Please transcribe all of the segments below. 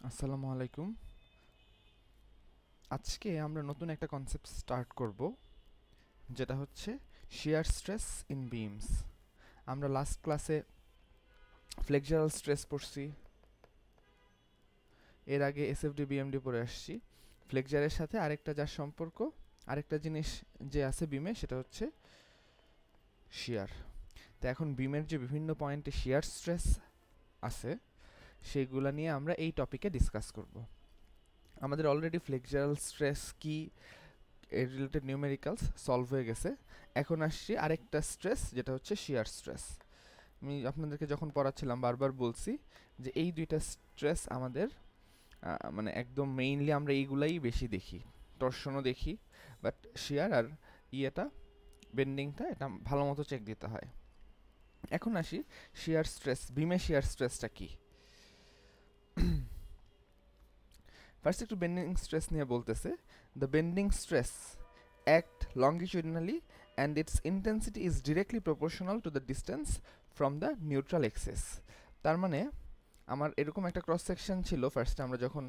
আসসালামু আলাইকুম। আজকে আমরা নতুন একটা কনসেপ্ট স্টার্ট করব, যেটা হচ্ছে শিয়ার স্ট্রেস ইন বিমস। আমরা লাস্ট ক্লাসে ফ্লেক্সারাল স্ট্রেস পড়ছি, এর আগে এসএফডি বিএমডি পড়ে আসছি। ফ্লেক্সারের সাথে আরেকটা যার সম্পর্ক, আরেকটা জিনিস যে আছে বিমে, সেটা হচ্ছে শিয়ার। তো এখন বিমের যে বিভিন্ন পয়েন্টে শিয়ার স্ট্রেস আছে, সেগুলো নিয়ে আমরা এই টপিকে ডিসকাস করব। আমাদের অলরেডি ফ্লেক্সারাল স্ট্রেস কি এর রিলেটেড নিউমেরিক্যালস সলভ হয়ে গেছে। এখন আসছি আরেকটা স্ট্রেস, যেটা হচ্ছে শিয়ার স্ট্রেস। আমি আপনাদেরকে যখন পড়াচ্ছিলাম বারবার বলছি যে এই দুইটা স্ট্রেস আমাদের মানে একদম মেইনলি আমরা এইগুলাই বেশি দেখি, টর্শনও দেখি, বাট শিয়ার আর ইয়েটা বেন্ডিংটা এটা ভালো মতো চেক দিতে হয়। এখন আসি শিয়ার স্ট্রেস, বিমে শিয়ার স্ট্রেসটা কি। ফার্স্ট একটু বেন্ডিং স্ট্রেস নিয়ে বলতেছে, the bending stress act longitudinally and its intensity is directly proportional to the distance from the neutral axis. তার মানে আমার এরকম একটা ক্রস সেকশন ছিল ফার্স্টে আমরা যখন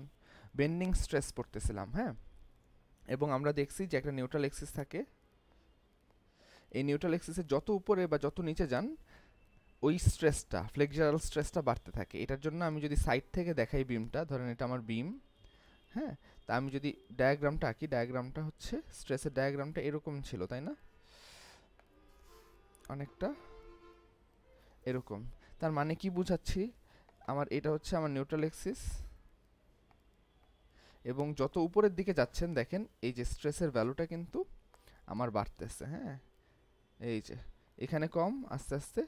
বেন্ডিং স্ট্রেস পড়তেছিলাম, হ্যাঁ, এবং আমরা দেখছি যে একটা নিউট্রাল এক্সিস থাকে। এই নিউট্রাল এক্সিসের যত উপরে বা যত নিচে যান, ওই স্ট্রেসটা, ফ্লেক্সারাল স্ট্রেসটা বাড়তে থাকে। এটার জন্য আমি যদি সাইড থেকে দেখাই বিমটা, ধরেন এটা আমার বিম, হ্যাঁ, তা আমি যদি ডায়াগ্রামটা আঁকি, ডায়াগ্রামটা হচ্ছে স্ট্রেসের ডায়াগ্রামটা এরকম ছিল, তাই না, অনেকটা এরকম। তার মানে কি বুঝাচ্ছি, আমার এটা হচ্ছে আমার নিউট্রাল এক্সিস, এবং যত উপরের দিকে যাচ্ছেন দেখেন এই যে স্ট্রেসের ভ্যালুটা কিন্তু আমার বাড়তেছে, হ্যাঁ, এই যে এখানে কম, আস্তে আস্তে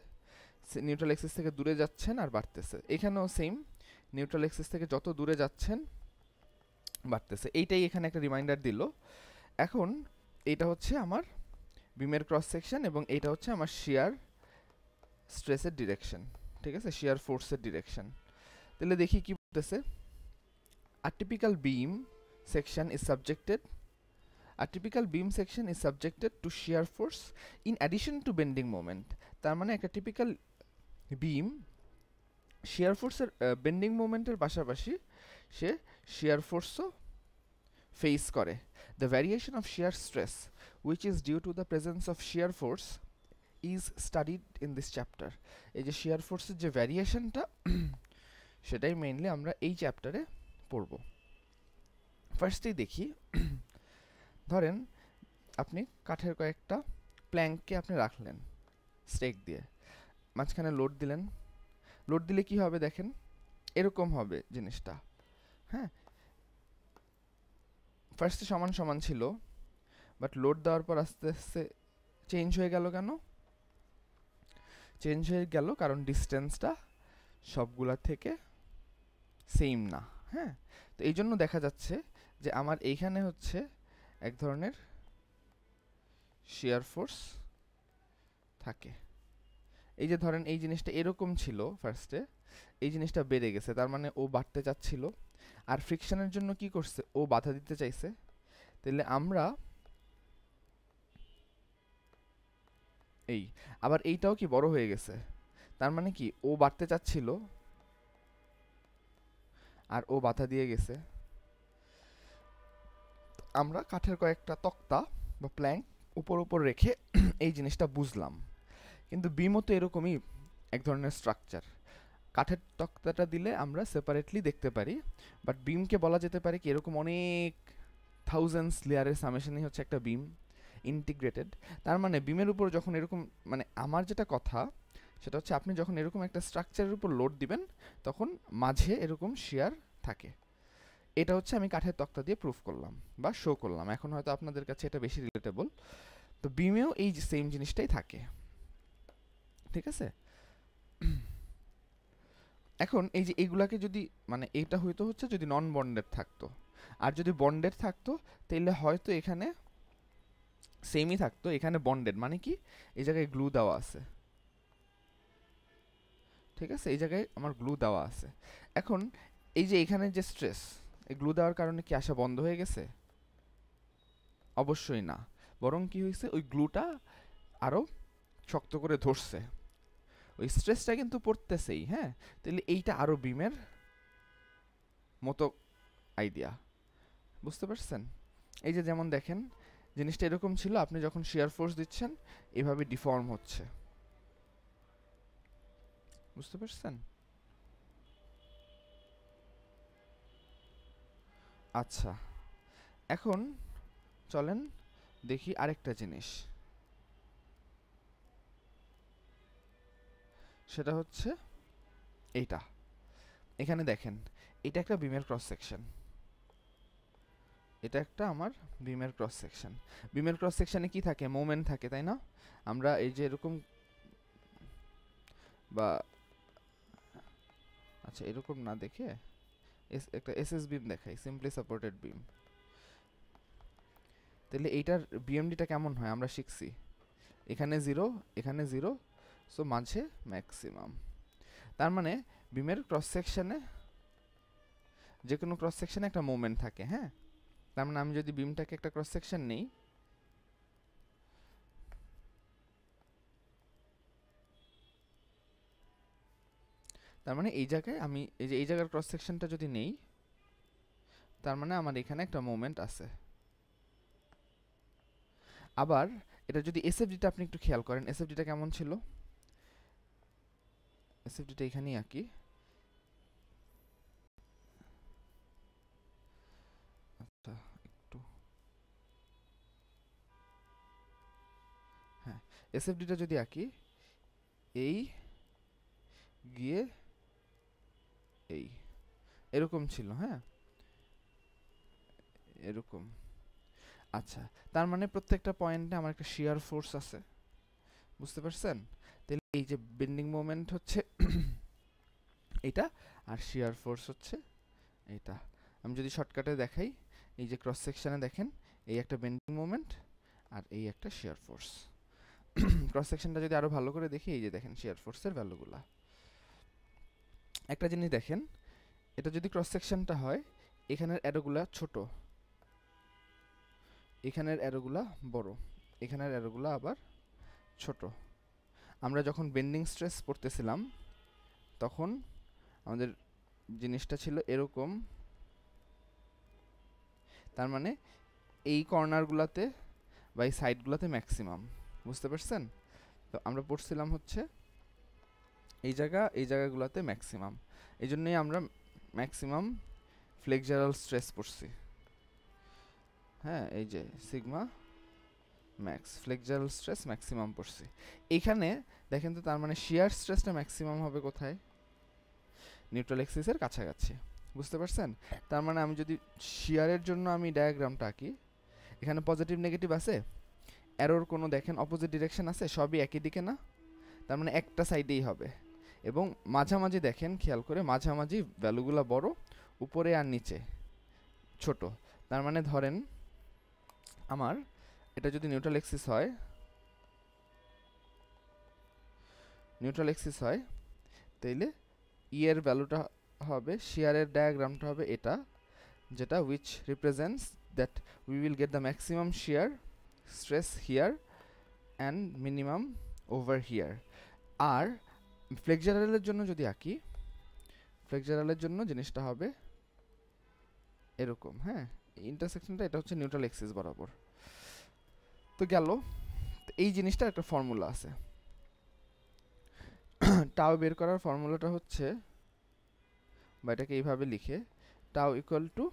নিউট্রাল এক্সিস থেকে দূরে যাচ্ছেন আর বাড়তেছে। এখানেও সেম, নিউট্রাল এক্সিস থেকে যত দূরে যাচ্ছেন বাড়তেছে। এইটাই এখানে একটা রিমাইন্ডার দিল। এখন এইটা হচ্ছে আমার বিমের ক্রস সেকশন, এবং এইটা হচ্ছে আমার শিয়ার স্ট্রেসের ডিরেকশন, ঠিক আছে, শিয়ার ফোর্সের ডিরেকশন। তাহলে দেখি কি বলতেছে। A typical beam section is subjected to shear force in addition to bending moment. তার মানে একটা টিপিক্যাল বিম শিয়ার ফোর্সের বেন্ডিং মোমেন্টের পাশাপাশি সে শিয়ার ফোর্সও ফেস করে। The variation of shear stress which is due to the presence of shear force is studied in this chapter. এই যে শিয়ার ফোর্সের যে ভ্যারিয়েশনটা, সেটাই মেইনলি আমরা এই চ্যাপ্টারে পড়ব। ফার্স্টেই দেখি, ধরেন আপনি কাঠের কয়েকটা প্ল্যাঙ্ককে আপনি রাখলেন স্টেক দিয়ে, মাঝখানে লোড দিলেন। লোড দিলে কি হবে দেখেন, এরকম হবে জিনিসটা, হ্যাঁ। ফার্স্টে সমান সমান ছিল, বাট লোড দেওয়ার পর আস্তে আস্তে চেঞ্জ হয়ে গেল। কেন চেঞ্জ হয়ে গেল? কারণ ডিস্টেন্সটা সবগুলা থেকে সেম না, হ্যাঁ। তো এই জন্য দেখা যাচ্ছে যে আমার এইখানে হচ্ছে এক ধরনের শিয়ার ফোর্স থাকে। এই যে ধরেন এই জিনিসটা এরকম ছিল ফার্স্টে, এই জিনিসটা বেড়ে গেছে, তার মানে ও বাড়তে চাচ্ছিল, আর ফ্রিকশনের জন্য কি করছে, ও বাধা দিতে চাইছে। তাহলে আমরা এই আবার এইটাও কি বড় হয়ে গেছে, তার মানে কি ও বাড়তে চাচ্ছিল আর ও বাধা দিয়ে গেছে। আমরা কাঠের কয়েকটা তক্তা বা প্ল্যাঙ্ক উপর উপর রেখে এই জিনিসটা বুঝলাম। কিন্তু বিমও তো এরকমই এক ধরনের স্ট্রাকচার। কাঠের তক্তাটা দিলে আমরা সেপারেটলি দেখতে পারি, বাট বিমকে বলা যেতে পারে কি এরকম অনেক থাউজেন্ডস লেয়ারের সামেশনই হচ্ছে একটা বিম, ইন্টিগ্রেটেড। তার মানে বিমের উপর যখন এরকম, মানে আমার যেটা কথা সেটা হচ্ছে আপনি যখন এরকম একটা স্ট্রাকচারের উপর লোড দিবেন, তখন মাঝে এরকম শিয়ার থাকে। এটা হচ্ছে আমি কাঠের তক্তা দিয়ে প্রুফ করলাম বা শো করলাম। এখন হয়তো আপনাদের কাছে এটা বেশি রিলেটেবল। তো বিমেও এই সেম জিনিসটাই থাকে, ঠিক আছে। এখন এই যে এগুলাকে যদি, মানে এটা হয়তো হচ্ছে যদি নন বন্ডেড থাকতো, আর যদি বন্ডেড থাকতো তাহলে হয়তো এখানে সেমই থাকতো। এখানে বন্ডেড মানে কি, এই জায়গায় গ্লু দেওয়া আছে, ঠিক আছে, এই জায়গায় আমার গ্লু দেওয়া আছে। এখন এই যে এখানে যে স্ট্রেস, এই গ্লু দেওয়ার কারণে কি আসা বন্ধ হয়ে গেছে? অবশ্যই না, বরং কি হয়েছে, ওই গ্লুটা আরো শক্ত করে ধরছে, ওই স্ট্রেসটা কিন্তু পড়তেছেই, হ্যাঁ। তাহলে এইটা আরো বিমের মতো আইডিয়া, বুঝতে পারছেন? এই যে যেমন দেখেন জিনিসটা এরকম ছিল, আপনি যখন শিয়ার ফোর্স দিচ্ছেন এভাবে ডিফর্ম হচ্ছে, বুঝতে পারছেন? আচ্ছা, এখন চলেন দেখি আরেকটা জিনিস, সেটা হচ্ছে এইটা। এখানে দেখেন এটা একটা বিমের ক্রস সেকশন, এটা একটা আমার বিমের ক্রস সেকশন। বিমের ক্রস সেকশনে কি থাকে? মোমেন্ট থাকে, তাই না? আমরা এই যে এরকম, বা আচ্ছা এরকম না দেখে একটা এসএস বিম দেখাই, সিম্পলি সাপোর্টেড বিম। তাহলে এইটার বিএমডিটা কেমন হয় আমরা শিখছি, এখানে 0 এখানে 0, সো মাঝে ম্যাক্সিমাম। তার মানে বিমের ক্রস সেকশনে, যে কোনো ক্রস সেকশনে একটা মোমেন্ট থাকে, হ্যাঁ? তার মানে আমি যদি বিমটাকে একটা ক্রস সেকশন নেই, তার মানে এই জায়গায় আমি এই যে এই জায়গার ক্রস সেকশনটা যদি নেই, তার মানে আমার এখানে একটা মোমেন্ট আছে। আবার এটা যদি এসএফডিটা আপনি একটু খেয়াল করেন, এসএফডিটা কেমন ছিল? এসএফডিটা এখানেই আঁকি, আচ্ছা একটু, হ্যাঁ এসএফডিটা যদি আঁকি, এই গিয়ে এই এরকম ছিল, হ্যাঁ এরকম। আচ্ছা, তার মানে প্রত্যেকটা পয়েন্টে আমার একটা শিয়ার ফোর্স আছে, বুঝতে পারছেন? তাহলে এই যে বেন্ডিং মোমেন্ট হচ্ছে এটা, আর শিয়ার ফোর্স হচ্ছে এটা। আমি যদি শর্টকাটে দেখাই, এই যে ক্রস সেকশনে দেখেন এই একটা বেন্ডিং মোমেন্ট আর এই একটা শিয়ার ফোর্স। ক্রস সেকশনটা যদি আরো ভালো করে দেখি, এই যে দেখেন শিয়ার ফোর্সের ভ্যালুগুলা। একটা জিনিস দেখেন, এটা যদি ক্রস সেকশনটা হয়, এখানের অ্যারোগুলা ছোট, এখানের অ্যারোগুলা বড়, এখানের অ্যারোগুলা আবার ছোট। আমরা যখন বেন্ডিং স্ট্রেস পড়তেছিলাম তখন আমাদের জিনিসটা ছিল এরকম, তার মানে এই কর্নারগুলাতে বা এই সাইডগুলাতে ম্যাক্সিমাম, বুঝতে পারছেন? তো আমরা পড়ছিলাম হচ্ছে এই জায়গাগুলোতে ম্যাক্সিমাম, এই জন্যই আমরা ম্যাক্সিমাম ফ্লেক্সারাল স্ট্রেস পড়ছি, হ্যাঁ এই যে sigma max flexural stress maximum পড়ছি। এইখানে দেখেন তো, তার মানে শিয়ার স্ট্রেসটা ম্যাক্সিমাম হবে কোথায়? নিউট্রাল এক্সিসের কাছাকাছি, বুঝতে পারছেন? তার মানে আমি যদি শিয়ারের জন্য আমি ডায়াগ্রামটা আঁকি, এখানে পজিটিভ নেগেটিভ আছে, অ্যারোর কোনো দেখেন অপোজিট ডিরেকশন আছে, সবই একই দিকে না? তার মানে একটা সাইডেই হবে। এবং মাঝামাঝি দেখেন খেয়াল করে, মাঝামাঝি ভ্যালুগুলো বড়, উপরে আর নিচে ছোট। তার মানে ধরেন আমার এটা যদি নিউট্রাল এক্সিস হয়, তাইলে ই এর ভ্যালুটা হবে, শিয়ারের ডায়াগ্রামটা হবে এটা, যেটা which represents that we will get the maximum shear stress here and minimum over here। আর ফ্লেক্সারালের জন্য যদি আঁকি, ফ্লেক্সারালের জন্য জিনিসটা হবে এরকম, হ্যাঁ ইন্টারসেকশনটা এটা হচ্ছে নিউট্রাল এক্সিস বরাবর। তো গেল, এই জিনিসটার একটা ফর্মুলা আছে, টাও বের করার ফর্মুলাটা হচ্ছে, বা এটাকে এইভাবে লিখে, tau equal to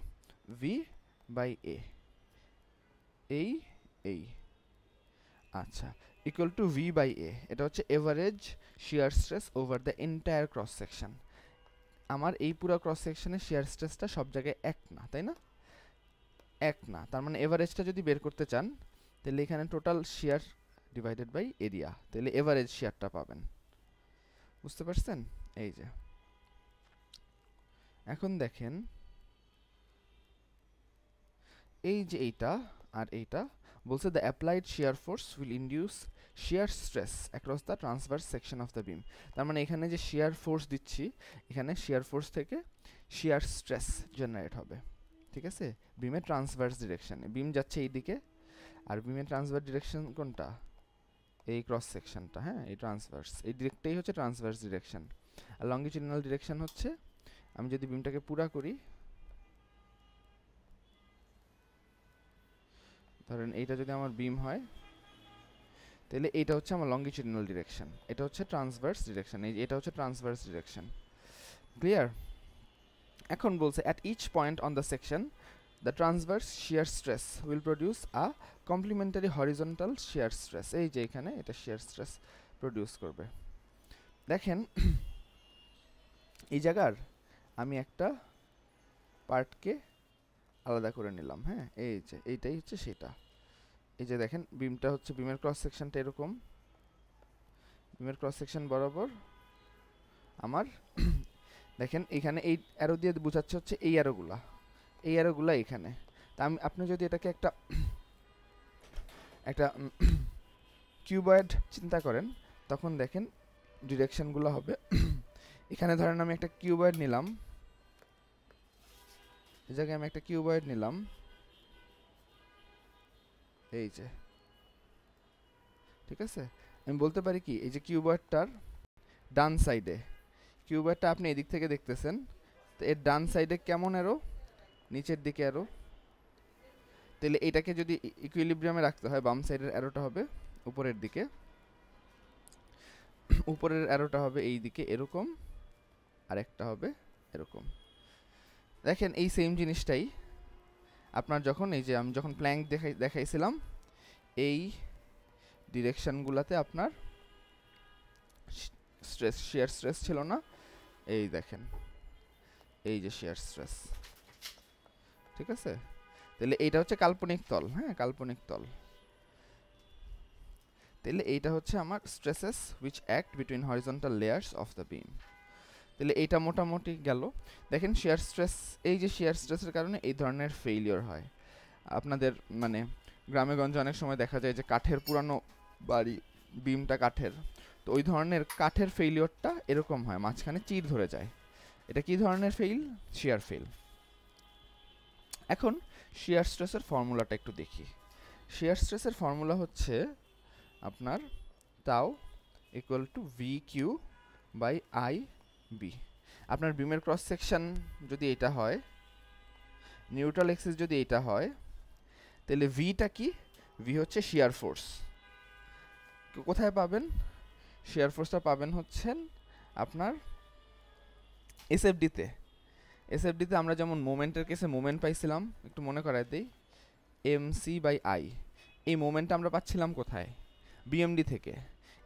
V by A, এই আচ্ছা equal to V by A, এটা হচ্ছে average shear stress over the entire cross section. আমার এই পুরো ক্রস সেকশনে শিয়ার স্ট্রেসটা সব জায়গায় এক না, তাই না? এক না, তার মানে এভারেজটা যদি বের করতে চান, তাহলে এখানে total shear divided by area, তাহলে এভারেজ শিয়ারটা পাবেন, বুঝতে পারছেন? এই যে এখন দেখেন, এই যে এইটা আর এইটা বলছে the applied shear force will induce shear stress across the transverse section of the beam. তার মানে এখানে যে শিয়ার ফোর্স দিচ্ছি, এখানে শিয়ার ফোর্স থেকে শিয়ার স্ট্রেস জেনারেট হবে, ঠিক আছে? বিমের ট্রান্সভার্স ডিরেকশনে, বিম যাচ্ছে এই দিকে, আর বিমের ট্রান্সভার্স ডিরেকশন কোনটা? এই ক্রস সেকশনটা, হ্যাঁ এই ট্রান্সভার্স, এই ডিরেক্টটাই হচ্ছে ট্রান্সভার্স ডিরেকশন। আর লঙ্গিটিউডিনাল ডিরেকশন হচ্ছে, আমি যদি বিমটাকে পুরা করি, ধরেন এইটা যদি আমার বিম হয়, তাহলে এটা হচ্ছে আমার লঙ্গিটিউডিনাল ডিরেকশন, এটা হচ্ছে ট্রান্সভার্স ডিরেকশন, এটা হচ্ছে ট্রান্সভার্স ডিরেকশন। ক্লিয়ার? এখন বলছে at each point on the section the transverse shear stress will produce a complementary horizontal shear stress। এই যে এখানে এটা shear stress প্রডিউস করবে। দেখেন এই জায়গার আমি একটা পার্টকে আলাদা করে নিলাম, হ্যাঁ, এই যে এইটাই হচ্ছে সেটা। এই যে দেখেন বিমটা হচ্ছে, বিমের ক্রস সেকশনটা এরকম, বিমের ক্রস সেকশন বরাবর আমার দেখেন এখানে এই অ্যারো দিয়ে বোঝাচ্ছে হচ্ছে এই অ্যারোগুলা এখানে। তা আপনি যদি এটাকে একটা কিউবয়েড চিন্তা করেন, তখন দেখেন ডিরেকশনগুলো হবে এখানে ধরেন আমি একটা কিউবয়েড নিলাম, এই জায়গায় আমি একটা কিউবয়েড নিলাম, এই যে, ঠিক আছে। আমি বলতে পারি কি, এই যে কিউবয়েডটার ডান সাইডে, কিউবয়েডটা আপনি এদিক থেকে দেখতেছেন, তো এর ডান সাইডে কেমন অ্যারো, নিচের দিকে অ্যারো, তাহলে এটাকে যদি ইকুইলিব্রিয়ামে রাখতে হয়, বাম সাইডের অ্যারোটা হবে উপরের দিকে, উপরের অ্যারোটা হবে এই দিকে এরকম, আর একটা হবে এরকম। দেখেন এই সেম জিনিসটাই আপনার যখন এই যে আমি যখন প্ল্যাঙ্ক দেখাইছিলাম, এই ডিরেকশনগুলোতে আপনার স্ট্রেস, শিয়ার স্ট্রেস ছিল না, এই দেখেন এই যে শিয়ার স্ট্রেস, ঠিক আছে। তাহলে এইটা হচ্ছে কাল্পনিক তল, হ্যাঁ, কাল্পনিক তল। তাহলে এইটা হচ্ছে আমার stresses which act between horizontal layers of the beam. তাহলে এইটা মোটামুটি গেল। দেখেন শিয়ার স্ট্রেস, এই যে শিয়ার স্ট্রেসের কারণে এই ধরনের ফেইলিওর হয় আপনাদের, মানে গ্রামে গঞ্জে অনেক সময় দেখা যায় যে কাঠের পুরানো বাড়ি, বিমটা কাঠের, তো ওই ধরনের কাঠের ফেইলিওরটা এরকম হয়, মাঝখানে চির ধরে যায়। এটা কি ধরনের ফেইল? শিয়ার ফেইল। এখন শিয়ার স্ট্রেসের ফর্মুলাটা একটু দেখি। শিয়ার স্ট্রেসের ফর্মুলা হচ্ছে আপনার tau equal to V Q by I B. আপনার বিমের ক্রস সেকশন যদি এটা হয়, নিউট্রাল এক্সিস যদি এটা হয়, তাহলে ভিটা কি? ভি হচ্ছে শিয়ার ফোর্স। কোথায় পাবেন শিয়ার ফোর্সটা? পাবেন হচ্ছেন আপনার এসএফডিতে। এসএফডিতে আমরা যেমন মোমেন্টের কেসে মোমেন্ট পাইছিলাম, একটু মনে করাই দিই, এমসি বাই আই। এই মোমেন্টটা আমরা পাচ্ছিলাম কোথায়? বিএমডি থেকে।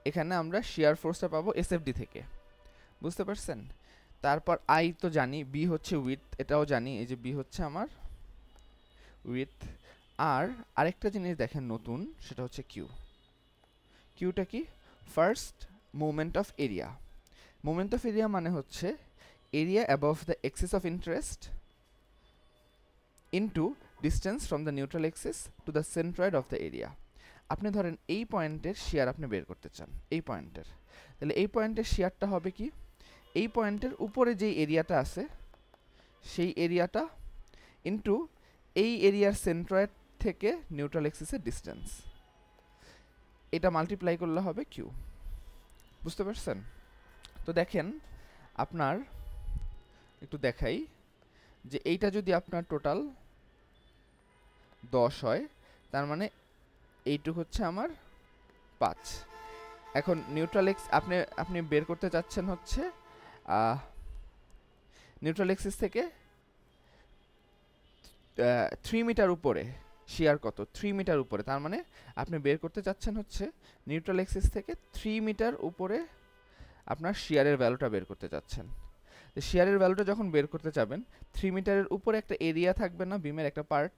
এখানে আমরা শিয়ার ফোর্সটা পাবো এসএফডি থেকে, বুঝতে পারছেন? তারপর আই তো জানি, বি হচ্ছে উইথ, এটাও জানি, এই যে বি হচ্ছে আমার উইথ। আর আরেকটা জিনিস দেখেন নতুন, সেটা হচ্ছে কিউ। কিউটা কি? First moment of area. Moment of area মানে হচ্ছে area above the axis of interest into distance from the neutral axis to the centroid of the area. আপনি ধরেন এই পয়েন্টের শেয়ার আপনি বের করতে চান, এই পয়েন্টের, তাহলে এই পয়েন্টের শেয়ারটা হবে কি? এই পয়েন্টের উপরে যেই এরিয়াটা আছে সেই এরিয়াটা ইনটু এই এরিয়ার সেন্ট্রয়েড থেকে নিউট্রাল এক্সিসের ডিস্টেন্স, এটা মাল্টিপ্লাই করলে হবে কিউ। বুঝতে পারছেন? তো দেখেন আপনার একটু দেখাই যে এইটা যদি আপনার টোটাল 10 হয়, তার মানে এইটুক হচ্ছে আমার 5। এখন নিউট্রাল এক্স আপনি বের করতে চাচ্ছেন হচ্ছে নিউট্রাল এক্সিস থেকে 3 মিটার উপরে শিয়ার কত? 3 মিটার উপরে। তার মানে আপনি বের করতে চাচ্ছেন হচ্ছে নিউট্রাল এক্সিস থেকে 3 মিটার উপরে আপনার শিয়ারের ভ্যালুটা বের করতে চাচ্ছেন। শিয়ারের ভ্যালুটা যখন বের করতে চাবেন, 3 মিটারের উপরে একটা এরিয়া থাকবে না, বিমের একটা পার্ট,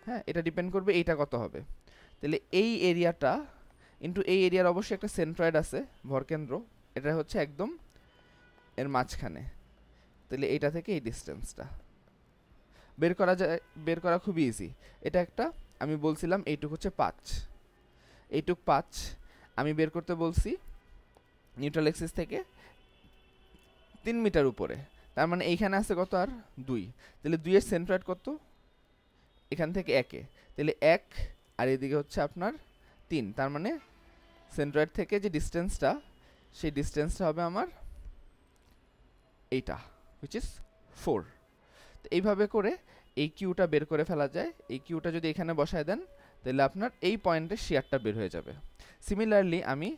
হ্যাঁ, এটা ডিপেন্ড করবে এইটা কত হবে। তাহলে এই এরিয়াটা ইন্টু এই এরিয়ার অবশ্যই একটা সেন্ট্রয়েড আছে, ভরকেন্দ্র, এটা হচ্ছে একদম এর মাঝখানে। তাহলে এইটা থেকে এই ডিস্টেন্সটা বের করা যায়, বের করা খুবই ইজি। এটা একটা আমি বলছিলাম এইটুক হচ্ছে 5, এইটুক 5 আমি বের করতে বলছি নিউট্রাল এক্সিস থেকে 3 মিটার উপরে। তার মানে এইখানে আছে কত? আর 2। তাহলে 2 এর সেন্ট্রয়েড কত? এখান থেকে 1 এ, তাহলে 1 আর এদিকে হচ্ছে আপনার 3। তার মানে সেন্ট্রয়েড থেকে যে ডিস্টেন্সটা, সেই ডিস্টেন্সটা হবে আমার এইটা, হুইচ ইজ 4। তো এইভাবে করে এই কিউটা বের করে ফেলা যায়। এই কিউটা যদি এখানে বসায় দেন তাহলে আপনার এই পয়েন্টের শেয়ারটা বের হয়ে যাবে। সিমিলারলি আমি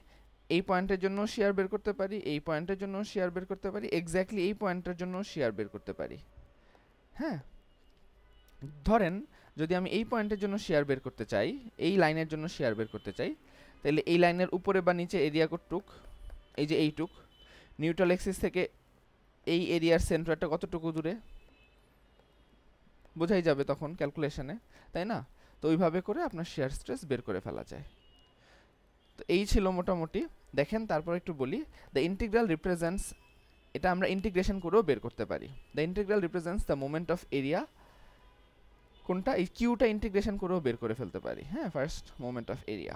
এই পয়েন্টের জন্য শেয়ার বের করতে পারি, এই পয়েন্টের জন্য শেয়ার বের করতে পারি, এক্স্যাক্টলি এই পয়েন্টের জন্য শেয়ার বের করতে পারি। হ্যাঁ, ধরেন যদি আমি এই পয়েন্টের জন্য শেয়ার বের করতে চাই, এই লাইনের জন্য শেয়ার বের করতে চাই, তাহলে এই লাইনের উপরে বা নিচে এরিয়া কতটুক, এই যে এইটুক, নিউট্রাল এক্সিস থেকে এই এরিয়ার সেন্টারটা কতটুকু দূরে বোঝাই যাবে তখন ক্যালকুলেশনে, তাই না? তো ওইভাবে করে আপনার শেয়ার স্ট্রেস বের করে ফেলা যায়। তো এই ছিল মোটামুটি। দেখেন তারপর একটু বলি, দ্য ইন্টিগ্রাল রিপ্রেজেন্টস, এটা আমরা ইন্টিগ্রেশন করেও বের করতে পারি। The integral represents the moment of area, কোনটা, এই কিউটা ইন্টিগ্রেশন করেও বের করে ফেলতে পারি। হ্যাঁ, ফার্স্ট মোমেন্ট অফ এরিয়া।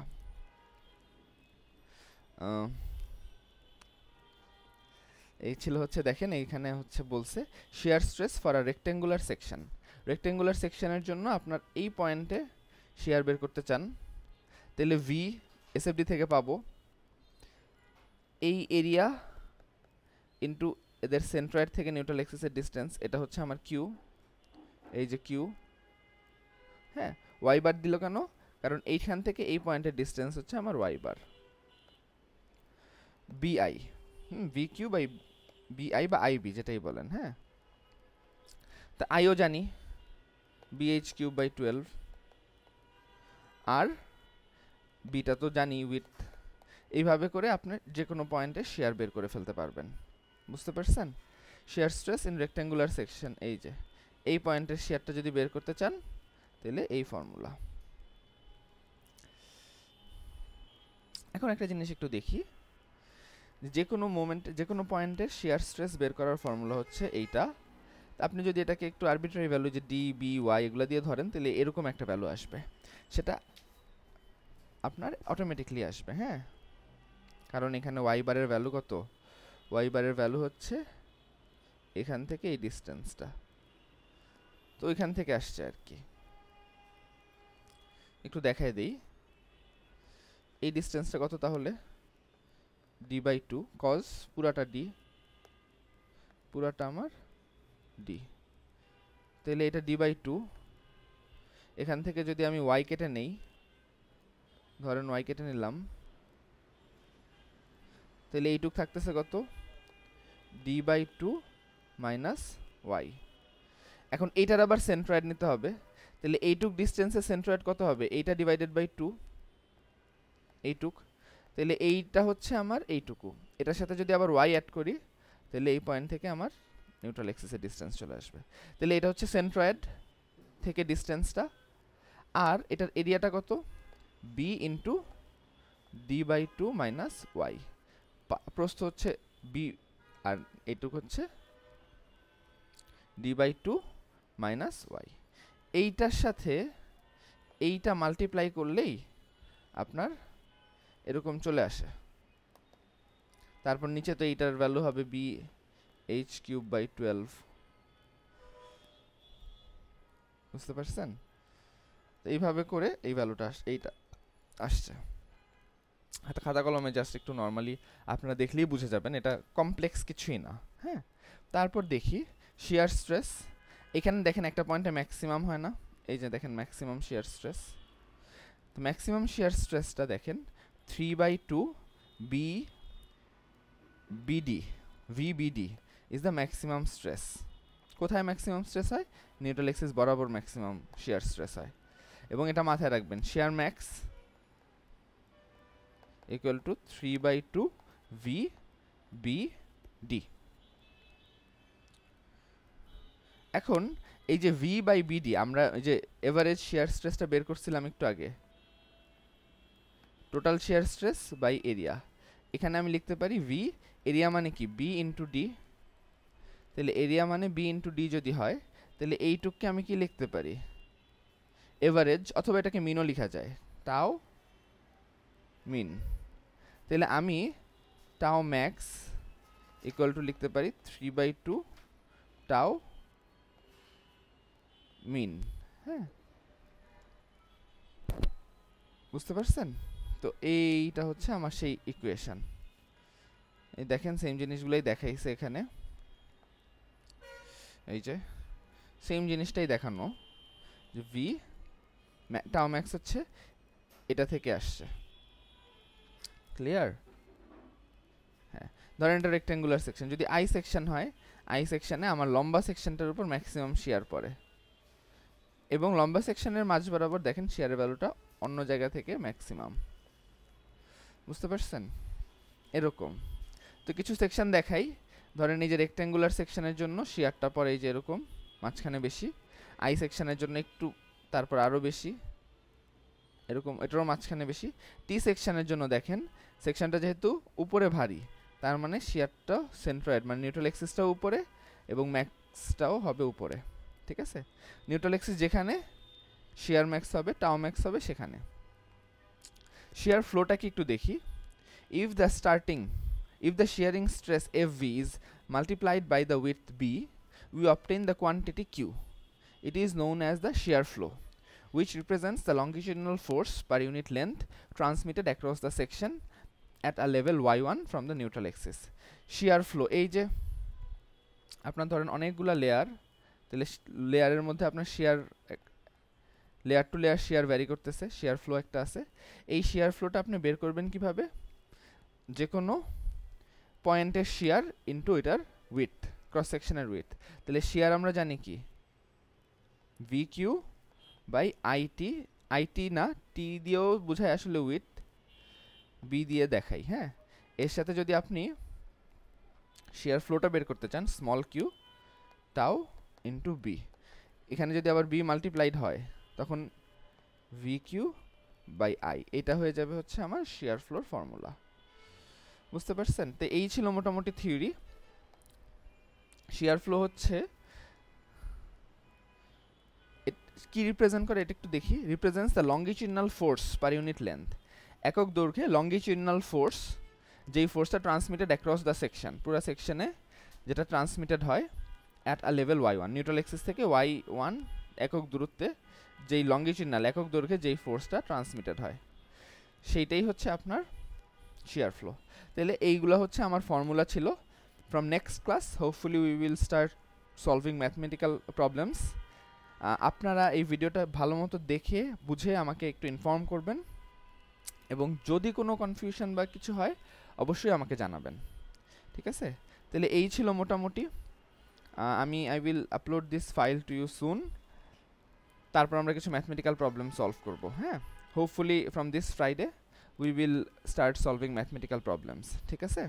এই ছিল হচ্ছে, দেখেন এইখানে হচ্ছে বলছে share stress for a rectangular section. Rectangular সেকশনের জন্য আপনার এই পয়েন্টে শেয়ার বের করতে চান, তাহলে ভি এসএফডি থেকে পাবো এই এরিয়া ইন্টু এদের সেন্ট্রয়েড থেকে নিউট্রাল এক্সিসের ডিস্টেন্স, এটা হচ্ছে আমার কিউ, এই যে কিউ। হ্যাঁ, ওয়াই বার দিল কেন? কারণ এইখান থেকে এই পয়েন্টের ডিস্টেন্স হচ্ছে আমার ওয়াই বার। বিআই, ভি কিউ বাই বিআই বা আইবি যেটাই বলেন। হ্যাঁ, তা আইও জানি বিএইচ কিউব বাই 12, আর বিটা তো জানি উইথ। এইভাবে করে আপনি যে কোনো পয়েন্টে শেয়ার বের করে ফেলতে পারবেন। বুঝতে পারছেন? Share stress in rectangular section, এই যে এই পয়েন্টের শেয়ারটা যদি বের করতে চান তাহলে এই ফর্মুলা। এখন একটা জিনিস একটু দেখি, যে কোনো মোমেন্টে যে কোনো পয়েন্টের শেয়ার স্ট্রেস বের করার ফর্মুলা হচ্ছে এইটা। আপনি যদি এটাকে একটু আরবিট্রারি ভ্যালু, যে ডি বি ওয়াই এগুলো দিয়ে ধরেন, তাহলে এরকম একটা ভ্যালু আসবে, সেটা আপনার অটোমেটিকলি আসবে। হ্যাঁ, কারণ এখানে ওয়াই বারের ভ্যালু কত? ওয়াই বারের ভ্যালু হচ্ছে এখান থেকে এই ডিস্টেন্সটা, তো এখান থেকে আসছে আর কি। একটু দেখাই দেই, এই ডিস্টেন্সটা কত তাহলে? ডি বাই 2, কজ পুরাটা ডি, পুরাটা আমার ডি, তাহলে এটা ডি বাই 2। এখান থেকে যদি আমি ওয়াই কেটে নেই, ধরেন ওয়াই কেটে নিলাম, তাহলে এইটুক থাকতেছে কত? D by 2 minus Y. এখন এইটার আবার সেন্ট্রয়েড নিতে হবে, তাহলে এইটুক ডিস্টেন্সের সেন্ট্রয়েড কত হবে? এইটা ডিভাইডেড বাই 2, এইটুক, তাহলে এইটা হচ্ছে আমার এইটুকু। এটার সাথে যদি আবার ওয়াই অ্যাড করি, তাহলে এই পয়েন্ট থেকে আমার নিউট্রাল এক্সিসের ডিস্টেন্স চলে আসবে। তাহলে এটা হচ্ছে সেন্ট্রয়েড থেকে ডিস্টেন্সটা, আর এটার এরিয়াটা কত? B into D by 2 minus Y. প্রস্থ হচ্ছে বি, আর এইটুক হচ্ছে ডি বাই 2 মাইনাস ওয়াই। এইটার সাথে এইটা মাল্টিপ্লাই করলেই আপনার এরকম চলে আসে। তারপর নিচে তো এইটার ভ্যালু হবে বি এইচ কিউব বাই 12। বুঝতে পারছেন? তো এইভাবে করে এই ভ্যালুটা এইটা আসছে। হাতে খাতা কলমে জাস্ট একটু নর্মালি আপনারা দেখলেই বুঝে যাবেন, এটা কমপ্লেক্স কিছুই না। হ্যাঁ, তারপর দেখি শিয়ার স্ট্রেস। এখানে দেখেন একটা পয়েন্টে ম্যাক্সিমাম হয় না, এই যে দেখেন ম্যাক্সিমাম শিয়ার স্ট্রেস। তো ম্যাক্সিমাম শিয়ার স্ট্রেসটা দেখেন 3/2 B B D, V B D is the maximum stress. কোথায় ম্যাক্সিমাম স্ট্রেস হয়? নিউট্রাল এক্সিস বরাবর ম্যাক্সিমাম শিয়ার স্ট্রেস হয়। এবং এটা মাথায় রাখবেন, shear max equal to 3/2 V B D. এখন এই যে ভি বাই বিডি, আমরা এই যে এভারেজ শিয়ার স্ট্রেসটা বের করছিলাম একটু আগে, total shear stress by area. এখানে আমি লিখতে পারি ভি, এরিয়া মানে কি? B into D. তাহলে এরিয়া মানে বি ইন্টু ডি যদি হয়, তাহলে এইটুককে আমি কি লিখতে পারি? এভারেজ, অথবা এটাকে মিনও লেখা যায়, টাও মিন। তাহলে আমি টাও ম্যাক্স ইকুয়াল টু লিখতে পারি 3/2 টাও মিন। হ্যাঁ, বুঝতে পারছেন? তো এইটা হচ্ছে আমার সেই ইকুয়েশন। এই দেখেন সেম জিনিসগুলোই দেখাইছে এখানে, এই যে সেম জিনিসটাই দেখানো যে ভি টাও ম্যাক্স হচ্ছে এটা থেকে আসছে। ক্লিয়ার? হ্যাঁ, ধরেন এটা রেক্ট্যাঙ্গুলার সেকশন, যদি আই সেকশন হয়, আই সেকশনে আমার লম্বা সেকশনটার উপর ম্যাক্সিমাম শিয়ার পড়ে, এবং লম্বা সেকশনের মাঝ বরাবর দেখেন শিয়ারের ভ্যালুটা অন্য জায়গা থেকে ম্যাক্সিমাম। বুঝতে পারছেন? এরকম তো কিছু সেকশন দেখাই। ধরেন এই যে রেক্ট্যাঙ্গুলার সেকশনের জন্য শিয়ারটা পড়ে এই যে এরকম মাঝখানে বেশি, আই সেকশনের জন্য একটু তারপর আরও বেশি, এরকম এটারও মাঝখানে বেশি। টি সেকশনের জন্য দেখেন সেকশনটা যেহেতু উপরে ভারী, তার মানে শিয়ারটা সেন্ট্রয়েড মানে নিউট্রাল এক্সিসটাও উপরে এবং ম্যাক্সটাও হবে উপরে। ঠিক আছে? নিউট্রাল এক্সিস যেখানে শিয়ার ম্যাক্স হবে, টাও ম্যাক্স হবে সেখানে। শিয়ার ফ্লোটা কি একটু দেখি। If the shearing stress Fv is multiplied by the width b, we obtain the quantity q. It is known as the shear flow, which represents the longitudinal force per unit length transmitted across the section at a level y1 from the neutral axis. Shear flow, এই যে আপনার ধরেন অনেকগুলা layer, তাহলে লেয়ারের মধ্যে আপনার শিয়ার layer two layer শিয়ার vary করতেছে, শিয়ার ফ্লো একটা আছে। এই শিয়ার ফ্লোটা আপনি বের করবেন কিভাবে? যে কোনো পয়েন্টের শিয়ার ইনটু এটার উইডথ, ক্রস সেকশনের উইডথ। তাহলে শিয়ার আমরা জানি কি V Q by IT, IT না টি দিয়েও বোঝায় আসলে উইডথ, বি দিয়ে দেখাই। হ্যাঁ, এর সাথে যদি আপনি শিয়ার ফ্লোটা বের করতে চান স্মল কিউ টাও ইনটু বি, এখানে যদি আবার বি মাল্টিপ্লাইড হয় তখন ভি কিউ বাই আই, এটা হয়ে যাবে হচ্ছে আমার শিয়ার ফ্লোর ফর্মুলা। বুঝতে পারছেন? তো এই ছিল মোটামুটি থিওরি। শিয়ার ফ্লো হচ্ছে কি রিপ্রেজেন্ট করে এটা একটু দেখি। Represents the longitudinal force per unit length, একক দৈর্ঘ্যে লঙ্গিচুডনাল ফোর্স, যেই ফোর্সটা ট্রান্সমিটেড অ্যাক্রস দ্য সেকশন, পুরো সেকশনে যেটা ট্রান্সমিটেড হয় at a level y1, neutral axis থেকে y1 একক দূরত্বে যেই লঙ্গিচুডনাল একক দৈর্ঘ্যে যেই ফোর্সটা ট্রান্সমিটেড হয়, সেইটাই হচ্ছে আপনার শিয়ার ফ্লো। তাহলে এইগুলো হচ্ছে আমার ফর্মুলা ছিল। From next class hopefully we will start solving mathematical problems. আপনারা এই ভিডিওটা ভালো মতো দেখে বুঝে আমাকে একটু ইনফর্ম করবেন, এবং যদি কোনো কনফিউশন বা কিছু হয় অবশ্যই আমাকে জানাবেন। ঠিক আছে? তাহলে এই ছিল মোটামুটি। I will upload this file to you soon. তারপর আমরা কিছু ম্যাথমেটিক্যাল প্রবলেম সলভ করব। হ্যাঁ, hopefully from this Friday we will start solving mathematical problems. ঠিক আছে?